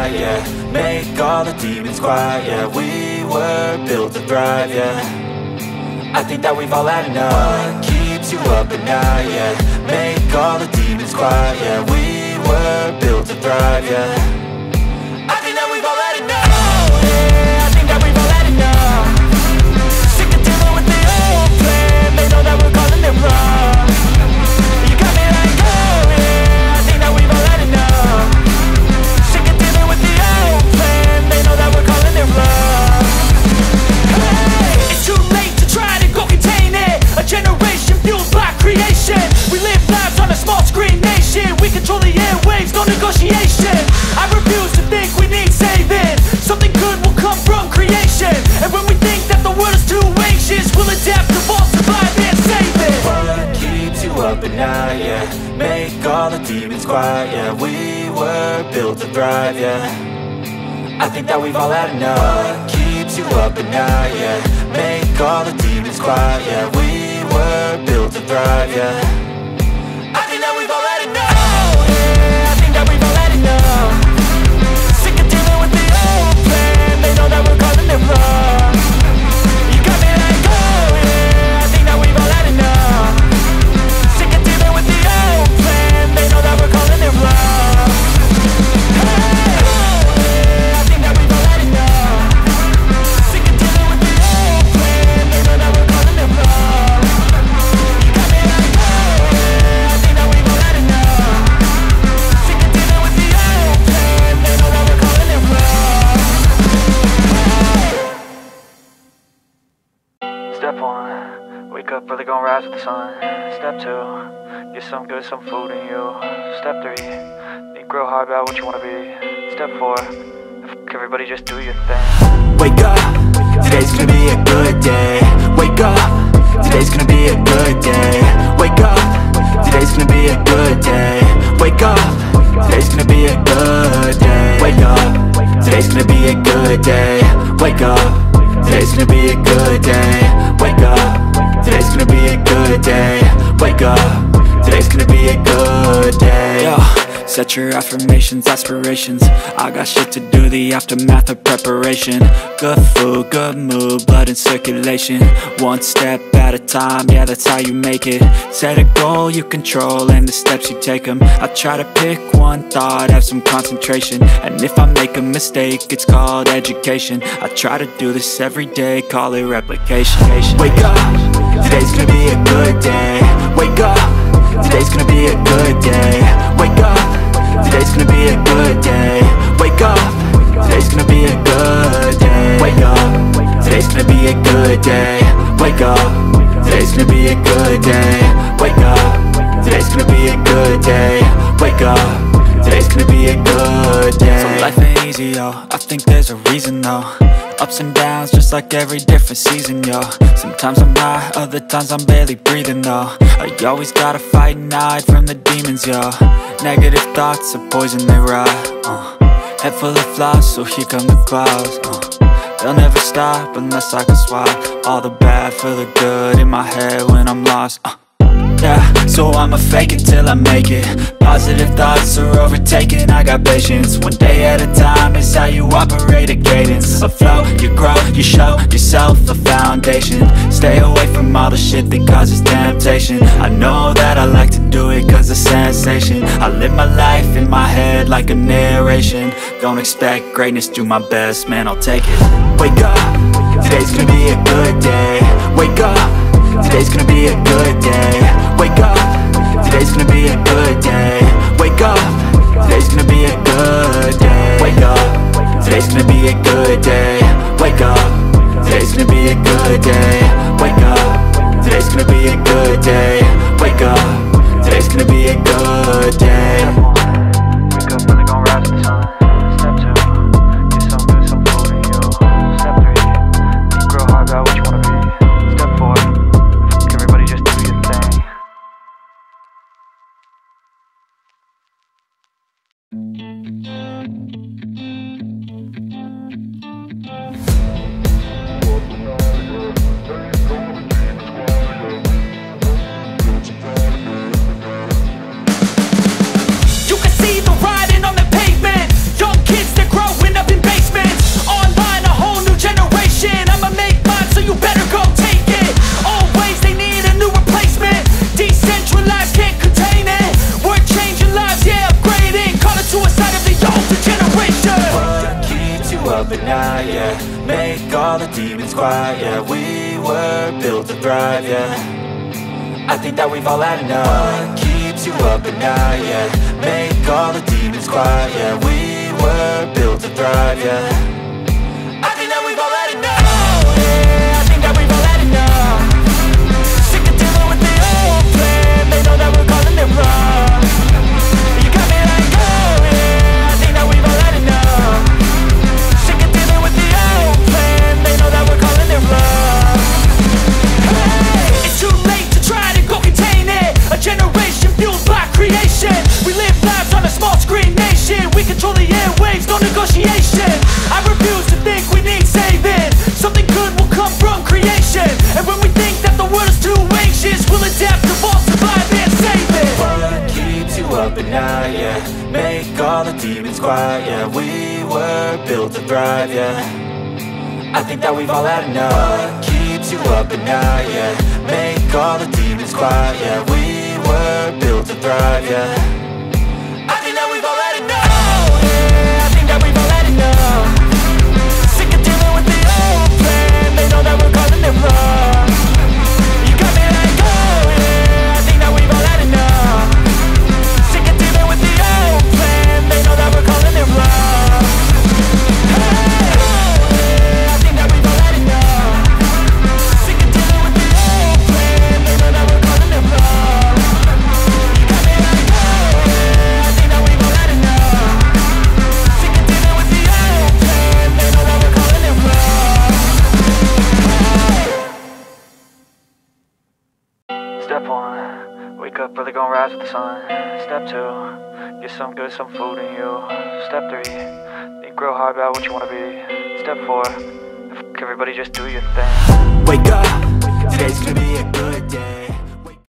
night, yeah. Make all the demons quiet, yeah. We were built to thrive, yeah. I think that we've all had enough. What keeps you up at night, yeah. Make all the demons quiet, yeah. We were built to thrive, yeah. I think that we've all had enough. Yeah, I think that we've all had enough. Sick of dealing with the old plan. They know that we're calling it wrong. You got me like, oh yeah, I think that we've all had enough. Sick of dealing with the old plan. They know that we're calling it wrong. Hey, it's too late to try to go contain it. A generation fueled by creation. We live lives on a small screen nation. We control the airwaves, no negotiation. I refuse to think we need saving. Something good will come from creation. And when we think that the world is too anxious, we'll adapt, evolve, survive and save it. What keeps you up at night, yeah. Make all the demons quiet, yeah. We were built to thrive, yeah. I think that we've all had enough. What keeps you up at night, yeah. Make all the demons quiet, yeah. We were built to thrive, yeah. I think that we've all had enough. Yeah, I think that we've all had enough. Sick of dealing with the old plan. They know that we're calling it wrong. You got me like, oh yeah, I think that we've all had enough. Sick of dealing with the old plan. They know that we're calling it wrong. Hey, oh yeah, I think that we've all had enough. Sick of dealing with the old plan. They know that we're calling it wrong. You got me like, oh yeah, I think that we've all had enough. Sick of dealing with the old plan. They know that we're calling it wrong. Step 1, wake up early, gonna rise with the sun. Step 2, get some good, some food in you. Step 3, think real hard about what you wanna be. Step 4, everybody just do your thing. Wake up, today's gonna be a good day. Wake up, today's gonna be a good day. Wake up, today's gonna be a good day. Wake up, today's gonna be a good day. Wake up, today's gonna be a good day. Wake up, today's gonna be a good day. Wake up, today's gonna be a good day. Wake up, today's gonna be a good day. Yo, set your affirmations, aspirations. I got shit to do, the aftermath of preparation. Good food, good mood, blood in circulation. One step at a time, yeah, that's how you make it. Set a goal you control and the steps you take them. I try to pick one thought, have some concentration. And if I make a mistake, it's called education. I try to do this every day, call it replication. Wake up, today's gonna be a good day. Wake up, today's gonna be a good day. Wake up, today's gonna be a good day. Wake up, today's gonna be a good day. Wake up, today's gonna be a good day. Wake up, today's gonna be a good day. Wake up, today's gonna be a good day. Wake up, today's gonna be a good day. So life ain't easy, yo, I think there's a reason though. Ups and downs, just like every different season, yo. Sometimes I'm high, other times I'm barely breathing, though. I always gotta fight and hide from the demons, yo. Negative thoughts are poison, they rot. Head full of flaws, so here come the clouds. They'll never stop unless I can swap all the bad for the good in my head when I'm lost. Yeah, so I'ma fake it till I make it. Positive thoughts are overtaken, I got patience. One day at a time is how you operate a cadence. A flow, you grow, you show yourself a foundation. Stay away from all the shit that causes temptation. I know that I like to do it cause it's sensation. I live my life in my head like a narration. Don't expect greatness, do my best, man, I'll take it. Wake up, today's gonna be a good day. Wake up, today's gonna be a good day. Wake up, today's gonna be a good day. Wake up, today's gonna be a good day. Wake up, today's gonna be a good day. Wake up, today's gonna be a good day. Wake up, today's gonna be a good day. Wake up, today's gonna be a good day. Wake up early, gonna rise with the sun. Step 2, get some good, some food in you. Step 3, think real hard about what you wanna be. Step 4, everybody just do your thing. demons quiet, yeah. We were built to thrive, yeah. I think that we've all had enough. What keeps you up at night, yeah. Make all the demons quiet, yeah. We were built to thrive, yeah. I think that we've all had enough. Oh yeah, I think that we've all had enough. Sick of dealing with the old plan. They know that we're calling it wrong. You got me like, oh yeah, I think that we've all had enough. Sick of dealing with the old plan. They know that we're calling it wrong. Hey, it's too late to try to go contain it. A generation fueled by creation. We live lives on a small screen nation. We control the airwaves, no negotiation. I refuse to think we need saving. Something good will come from creation. And when we think that the world is too anxious, we'll adapt, evolve, survive and save it. What keeps you up at night, yeah. Make all the demons quiet, yeah. We were built to thrive, yeah. I think that we've all had enough. What keeps you up at night, yeah. Make all the demons quiet, yeah. We were built to thrive, yeah. I think that we've all had enough. Oh yeah, I think that we've all had enough. Sick of dealing with the old plan. They know that we're calling it wrong. You got me like, oh yeah, I think that we've all had enough. Sick of dealing with the old plan. They know that we're calling it wrong. Hey, oh yeah, I think that we've all had enough. Sick of dealing with the old plan. They know that we're calling it wrong. You got me like, oh yeah, I think that we've all had enough. Sick of dealing with the old plan. They know that we're calling it wrong. Step 1, wake up early, gonna rise with the sun. Step 2, get some good, some food in you. Step 3, think real hard about what you wanna be. Step 4, everybody just do your thing. Wake up, today's gonna be a good day.